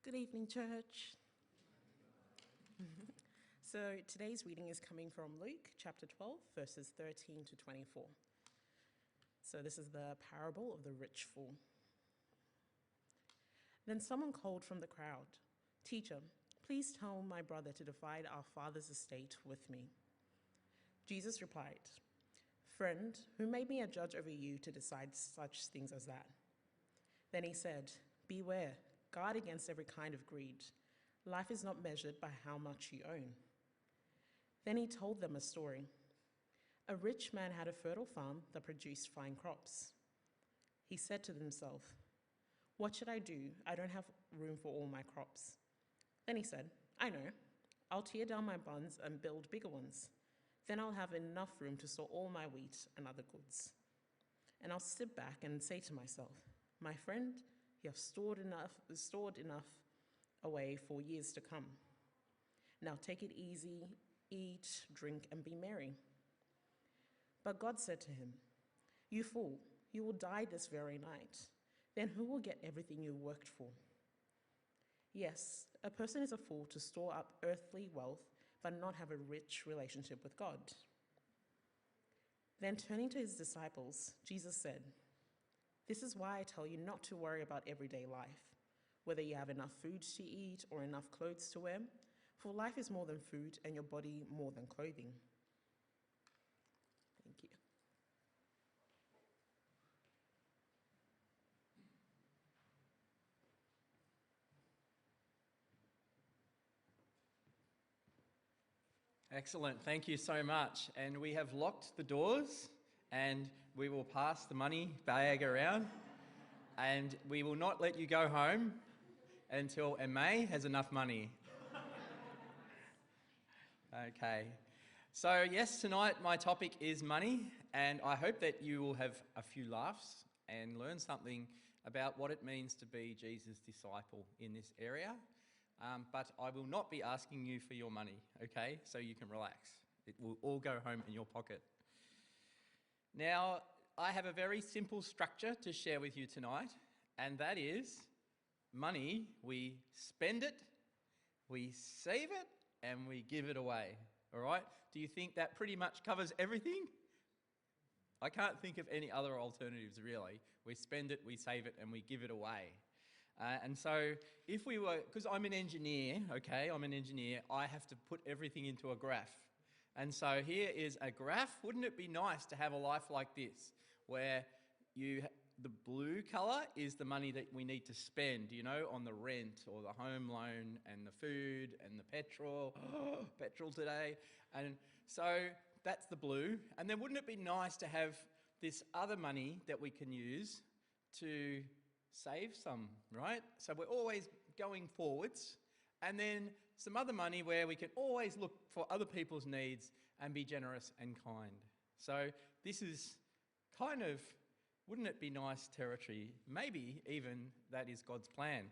Good evening, church. So today's reading is coming from Luke chapter 12, verses 13 to 24. So this is the parable of the rich fool. Then someone called from the crowd, "Teacher, please tell my brother to divide our father's estate with me." Jesus replied, "Friend, who made me a judge over you to decide such things as that?" Then he said, "Beware, guard against every kind of greed. Life is not measured by how much you own." Then he told them a story. A rich man had a fertile farm that produced fine crops. He said to himself, "What should I do? I don't have room for all my crops." Then he said, "I know. I'll tear down my barns and build bigger ones. Then I'll have enough room to store all my wheat and other goods. And I'll sit back and say to myself, 'My friend, you have stored enough away for years to come. Now take it easy, eat, drink, and be merry.' But God said to him, 'You fool, you will die this very night. Then who will get everything you worked for?' Yes, a person is a fool to store up earthly wealth but not have a rich relationship with God." Then turning to his disciples, Jesus said, "This is why I tell you not to worry about everyday life, whether you have enough food to eat or enough clothes to wear, for life is more than food and your body more than clothing." Thank you. Excellent, thank you so much. And we have locked the doors and we will pass the money bag around and we will not let you go home until May has enough money. Okay, so yes, tonight my topic is money, and I hope that you will have a few laughs and learn something about what it means to be Jesus' disciple in this area. But I will not be asking you for your money, okay? So you can relax. It will all go home in your pocket. Now, I have a very simple structure to share with you tonight, and that is money, we spend it, we save it, and we give it away, all right? Do you think that pretty much covers everything? I can't think of any other alternatives, really. We spend it, we save it, and we give it away. And so if we were, because I'm an engineer, okay, I have to put everything into a graph. And so here is a graph. Wouldn't it be nice to have a life like this, where the blue colour is the money that we need to spend, you know, on the rent or the home loan and the food and the petrol, petrol today. And so that's the blue. And then wouldn't it be nice to have this other money that we can use to save some, right? So we're always going forwards, and then some other money where we can always look for other people's needs and be generous and kind. So this is kind of, wouldn't it be nice territory? Maybe even that is God's plan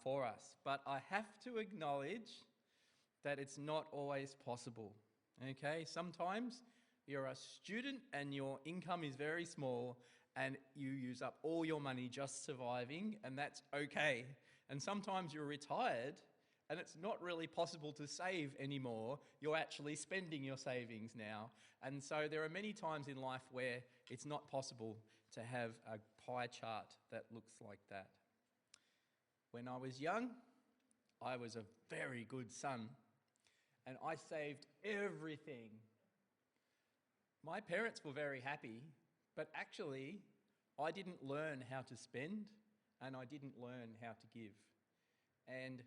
for us. But I have to acknowledge that it's not always possible, okay? Sometimes you're a student and your income is very small and you use up all your money just surviving, and that's okay. And sometimes you're retired and it's not really possible to save anymore. You're actually spending your savings now. And so there are many times in life where it's not possible to have a pie chart that looks like that. When I was young, I was a very good son and I saved everything. My parents were very happy, but actually I didn't learn how to spend and I didn't learn how to give. And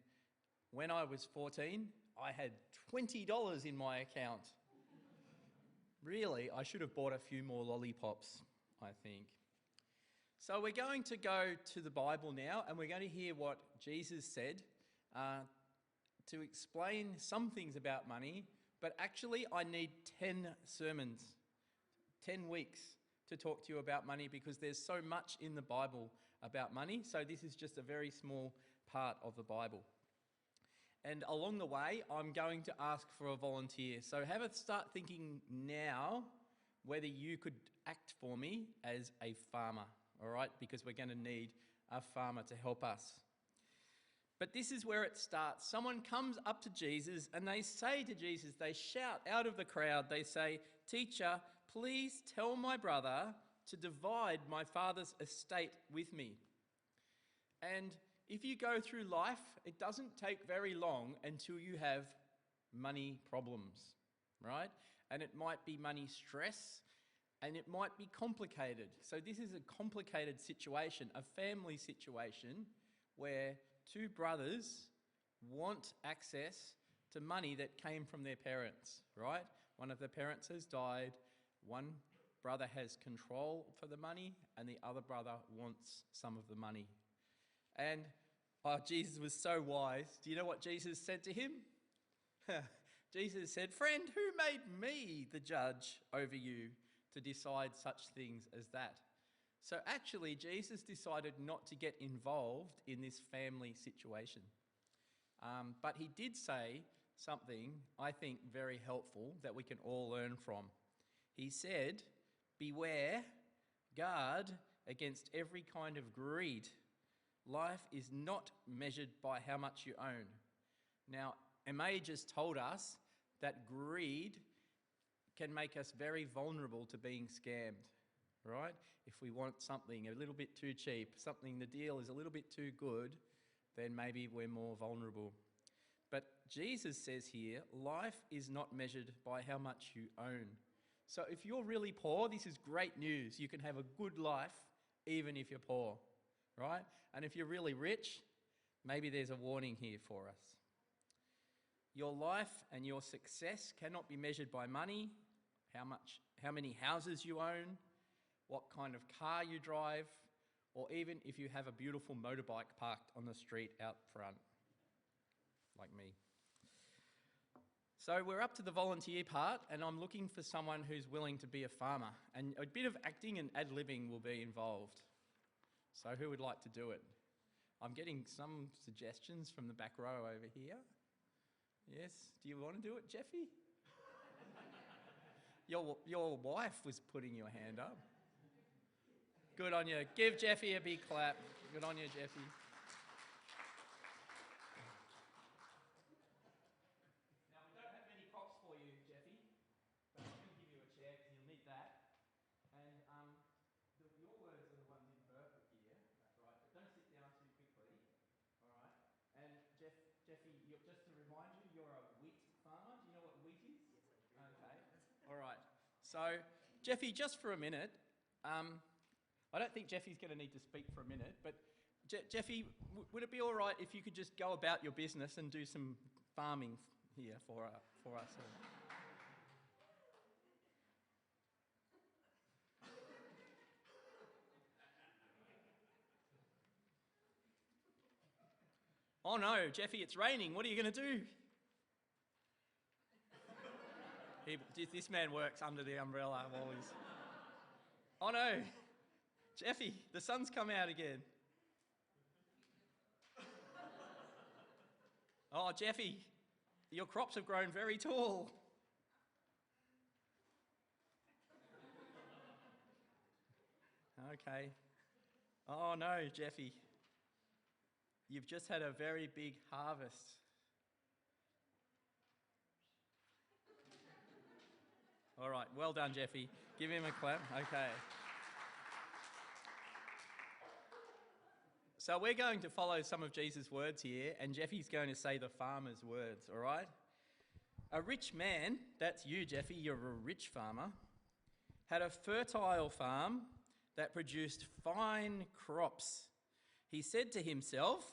when I was 14, I had $20 in my account. Really, I should have bought a few more lollipops, I think. So we're going to go to the Bible now and we're going to hear what Jesus said to explain some things about money, but actually I need 10 sermons, 10 weeks to talk to you about money because there's so much in the Bible about money. So this is just a very small part of the Bible. And along the way, I'm going to ask for a volunteer. So have a start thinking now whether you could act for me as a farmer, all right? Because we're going to need a farmer to help us. But this is where it starts. Someone comes up to Jesus and they say to Jesus, they shout out of the crowd, they say, "Teacher, please tell my brother to divide my father's estate with me." And if you go through life, it doesn't take very long until you have money problems, right? And it might be money stress, and it might be complicated. So this is a complicated situation, a family situation where two brothers want access to money that came from their parents, right? One of the parents has died, one brother has control for the money, and the other brother wants some of the money. And Jesus was so wise. Do you know what Jesus said to him? Jesus said, "Friend, who made me the judge over you to decide such things as that?" So actually, Jesus decided not to get involved in this family situation. But he did say something, I think, very helpful that we can all learn from. He said, "Beware, guard against every kind of greed. Life is not measured by how much you own." Now, Emma just told us that greed can make us very vulnerable to being scammed, right? If we want something a little bit too cheap, something the deal is a little bit too good, then maybe we're more vulnerable. But Jesus says here, life is not measured by how much you own. So if you're really poor, this is great news. You can have a good life even if you're poor, right? And if you're really rich, maybe there's a warning here for us. Your life and your success cannot be measured by money, how many houses you own, what kind of car you drive, or even if you have a beautiful motorbike parked on the street out front, like me. So we're up to the volunteer part, and I'm looking for someone who's willing to be a farmer. And a bit of acting and ad-libbing will be involved. So who would like to do it? I'm getting some suggestions from the back row over here. Yes, do you want to do it, Jeffy? Your wife was putting your hand up. Good on you. Give Jeffy a big clap. Good on you, Jeffy. Now, we don't have many props for you, Jeffy, but I'm going to give you a chair because you'll need that. And your words are the ones in purple here. That's right. But don't sit down too quickly. All right. And Jeffy, just to remind you, you're a wheat farmer. Do you know what wheat is? Yes, I do. Okay. All right. So, Jeffy, just for a minute, I don't think Jeffy's going to need to speak for a minute, but Jeffy, would it be all right if you could just go about your business and do some farming here for us? Oh no, Jeffy, it's raining. What are you going to do? This man works under the umbrella while he's... Oh no, Jeffy, the sun's come out again. Oh, Jeffy, your crops have grown very tall. Okay. Oh no, Jeffy, you've just had a very big harvest. All right, well done, Jeffy. Give him a clap. Okay. So we're going to follow some of Jesus' words here, and Jeffy's going to say the farmer's words, all right? A rich man, that's you, Jeffy, you're a rich farmer, had a fertile farm that produced fine crops. He said to himself,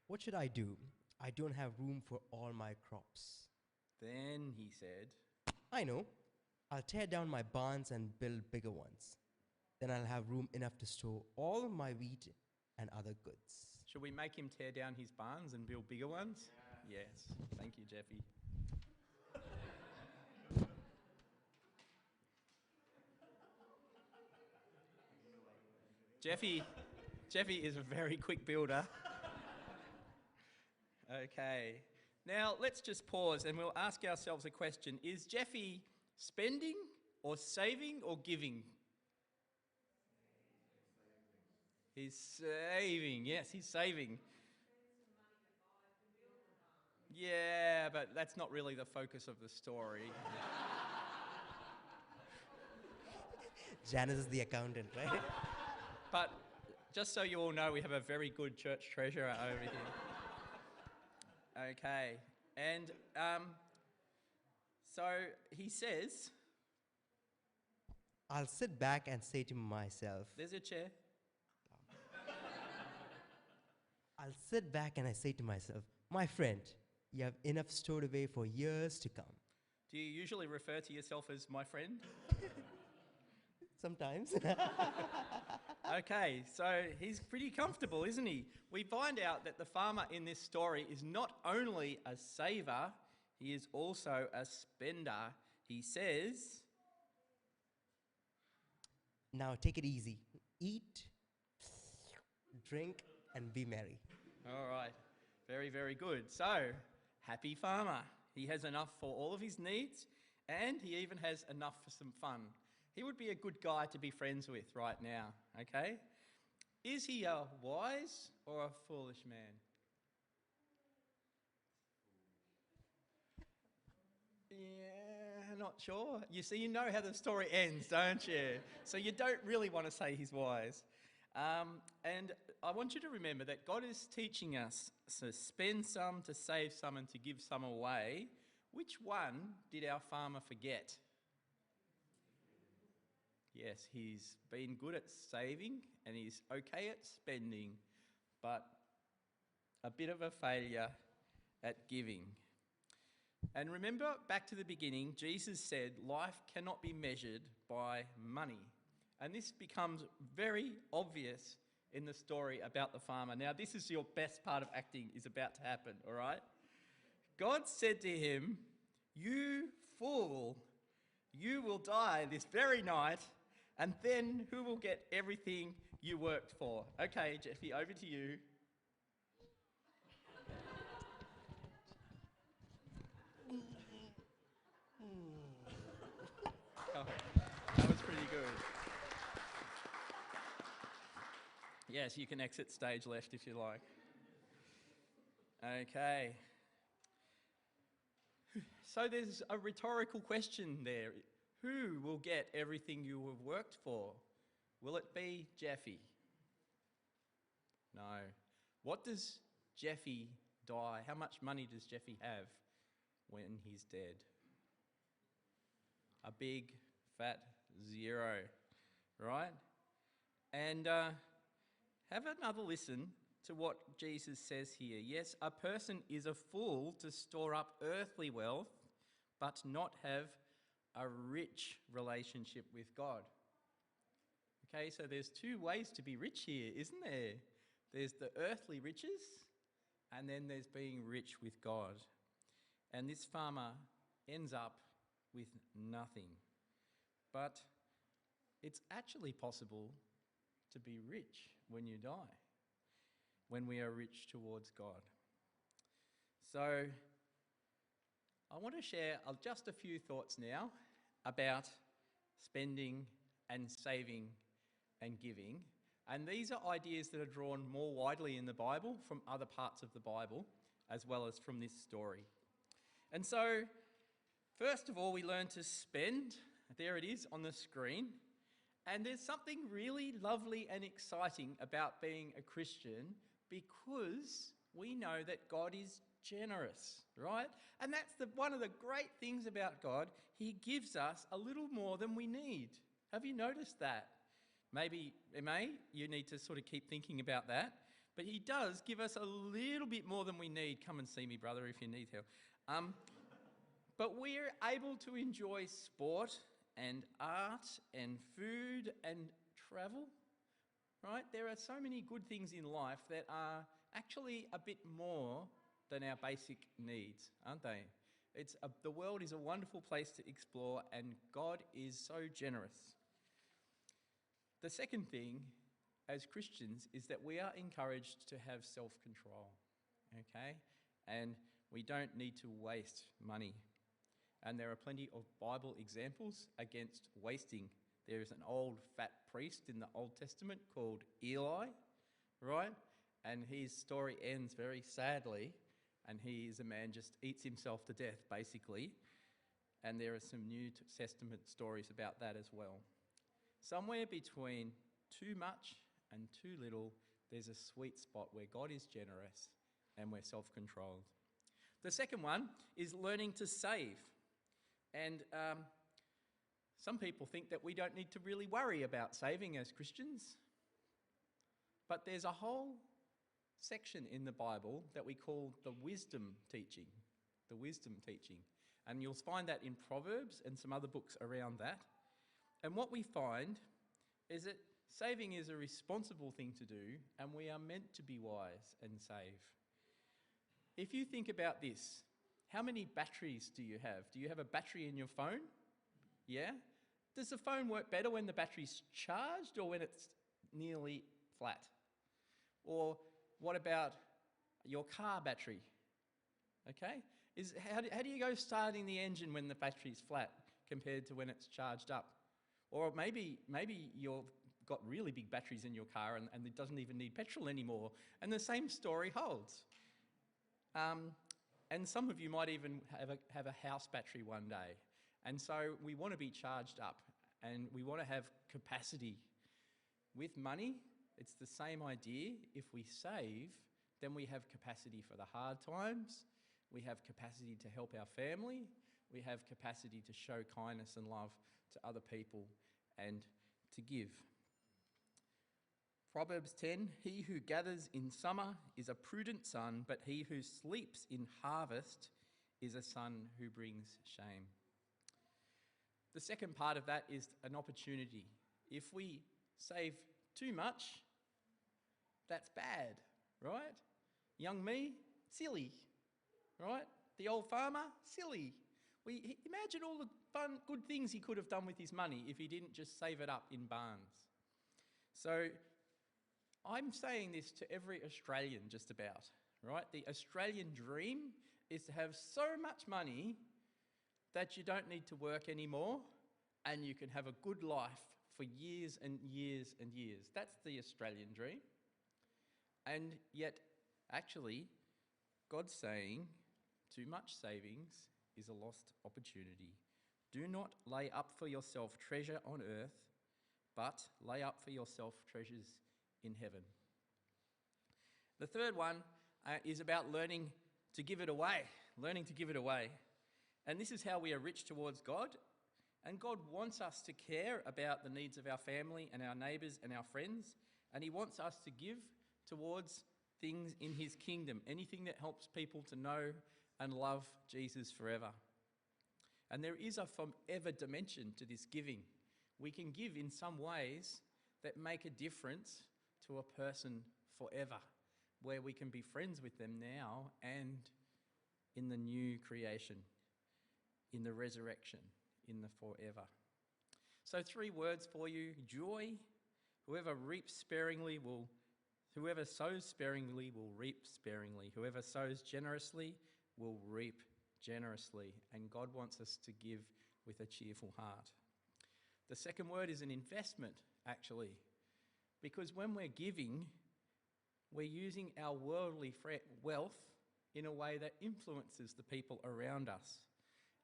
"What should I do? I don't have room for all my crops." Then he said, "I know. I'll tear down my barns and build bigger ones. Then I'll have room enough to store all my wheat and other goods." Should we make him tear down his barns and build bigger ones? Yeah. Yes. Thank you, Jeffy. Jeffy is a very quick builder. Okay. Now, let's just pause and we'll ask ourselves a question. Is Jeffy spending or saving or giving? He's saving. Yes, he's saving. Yeah, but that's not really the focus of the story. Janice is the accountant, right? But just so you all know, we have a very good church treasurer over here. Okay, and so he says, I'll sit back and say to myself, there's a chair. I'll sit back and I say to myself, my friend, you have enough stored away for years to come. Do you usually refer to yourself as my friend? Sometimes. Okay, so he's pretty comfortable, isn't he? We find out that the farmer in this story is not only a saver, he is also a spender. He says, Now take it easy. Eat, drink, and be merry. all right, very, very good. So, happy farmer. He has enough for all of his needs, and he even has enough for some fun. He would be a good guy to be friends with right now, okay? Is he a wise or a foolish man? Yeah, not sure. You see, you know how the story ends, don't you? So you don't really want to say he's wise. And I want you to remember that God is teaching us to spend some, to save some, and to give some away. Which one did our farmer forget? Yes, he's been good at saving and he's okay at spending, but a bit of a failure at giving. And remember, back to the beginning, Jesus said life cannot be measured by money. And this becomes very obvious in the story about the farmer. Now, this is your best part of acting is about to happen, all right? God said to him, "You fool, you will die this very night, and then who will get everything you worked for?" Okay, Jeffy, over to you. Oh, that was pretty good. Yes, you can exit stage left if you like. Okay. So there's a rhetorical question there. Who will get everything you have worked for? Will it be Jeffy? No. What does Jeffy die? How much money does Jeffy have when he's dead? A big fat zero, right? And have another listen to what Jesus says here. Yes, a person is a fool to store up earthly wealth, but not have a rich relationship with God. Okay, so there's two ways to be rich here, isn't there? There's the earthly riches, and then there's being rich with God. And this farmer ends up with nothing. But it's actually possible to be rich when you die, when we are rich towards God. So I want to share just a few thoughts now about spending and saving and giving. And these are ideas that are drawn more widely in the Bible from other parts of the Bible, as well as from this story. And so, first of all, we learn to spend. There it is on the screen. And there's something really lovely and exciting about being a Christian because we know that God is generous, right? And that's one of the great things about God. He gives us a little more than we need. Have you noticed that? Maybe, you need to sort of keep thinking about that. But he does give us a little bit more than we need. Come and see me, brother, if you need help. But we're able to enjoy sport and art and food and travel, right? There are so many good things in life that are actually a bit more than our basic needs, aren't they? The world is a wonderful place to explore, and God is so generous. The second thing, as Christians, is that we are encouraged to have self-control, okay? And we don't need to waste money. And there are plenty of Bible examples against wasting. There is an old fat priest in the Old Testament called Eli, right? And his story ends very sadly and he is a man just eats himself to death, basically. And there are some New Testament stories about that as well. Somewhere between too much and too little, there's a sweet spot where God is generous and we're self-controlled. The second one is learning to save. And some people think that we don't need to really worry about saving as Christians. But there's a whole section in the Bible that we call the wisdom teaching. The wisdom teaching. And you'll find that in Proverbs and some other books around that. And what we find is that saving is a responsible thing to do, and we are meant to be wise and save. If you think about this, how many batteries do you have? Do you have a battery in your phone? Yeah? Does the phone work better when the battery's charged or when it's nearly flat? Or what about your car battery? Okay? How do you go starting the engine when the battery's flat compared to when it's charged up? Or maybe you've got really big batteries in your car and it doesn't even need petrol anymore. And the same story holds. And some of you might even have a house battery one day. And so we want to be charged up and we want to have capacity. With money, it's the same idea. If we save, then we have capacity for the hard times. We have capacity to help our family. We have capacity to show kindness and love to other people and to give. Proverbs 10, he who gathers in summer is a prudent son, but he who sleeps in harvest is a son who brings shame. The second part of that is an opportunity. If we save too much, that's bad, right? Young me, silly, right? The old farmer, silly. Imagine all the fun, good things he could have done with his money if he didn't just save it up in barns. So I'm saying this to every Australian just about, right? The Australian dream is to have so much money that you don't need to work anymore and you can have a good life for years and years and years. That's the Australian dream. And yet, actually, God's saying too much savings is a lost opportunity. Do not lay up for yourself treasure on earth, but lay up for yourself treasures in heaven. The third one is about learning to give it away. Learning to give it away. And this is how we are rich towards God. And God wants us to care about the needs of our family and our neighbours and our friends. And he wants us to give towards things in his kingdom. Anything that helps people to know and love Jesus forever. And there is a forever dimension to this giving. We can give in some ways that make a difference to a person forever, where we can be friends with them now and in the new creation, in the resurrection, in the forever. So 3 words for you: joy. Whoever sows sparingly will reap sparingly. Whoever sows generously will reap generously. And God wants us to give with a cheerful heart. The second word is an investment, actually. Because when we're giving, we're using our worldly wealth in a way that influences the people around us.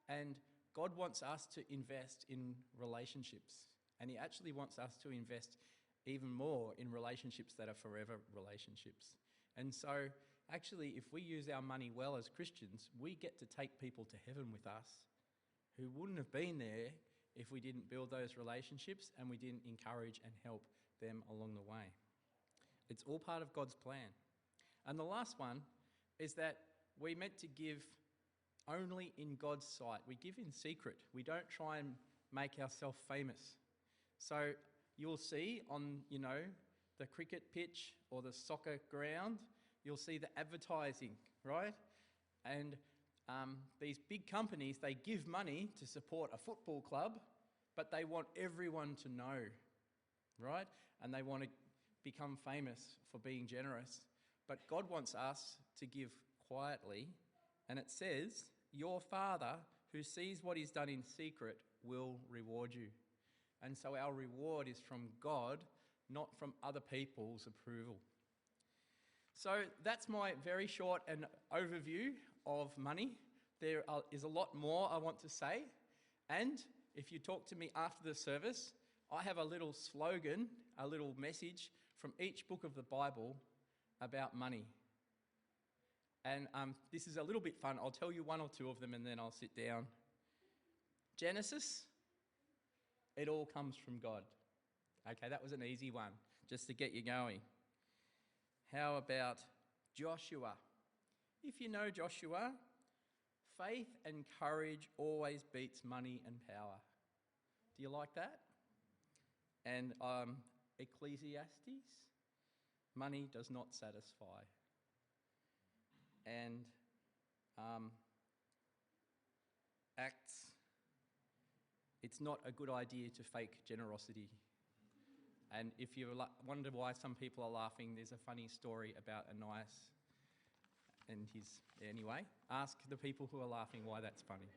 And God wants us to invest in relationships. And he actually wants us to invest even more in relationships that are forever relationships. And so, actually, if we use our money well as Christians, we get to take people to heaven with us who wouldn't have been there if we didn't build those relationships and we didn't encourage and help them along the way. It's all part of God's plan. And the last one is that we're meant to give only in God's sight. We give in secret. We don't try and make ourselves famous. So you'll see on, the cricket pitch or the soccer ground, you'll see the advertising, right? And these big companies, they give money to support a football club, but they want everyone to know, right? And they want to become famous for being generous. But God wants us to give quietly. And it says, your Father who sees what is done in secret will reward you. And so our reward is from God, not from other people's approval. So that's my very short and overview of money. There is a lot more I want to say. And if you talk to me after the service, I have a little slogan, a little message from each book of the Bible about money. And this is a little bit fun. I'll tell you one or two of them and then I'll sit down. Genesis, it all comes from God. Okay, that was an easy one, just to get you going. How about Joshua? If you know Joshua, faith and courage always beats money and power. Do you like that? And Ecclesiastes, money does not satisfy. And Acts, it's not a good idea to fake generosity. And if you wonder why some people are laughing, there's a funny story about Ananias and his... Anyway, ask the people who are laughing why that's funny.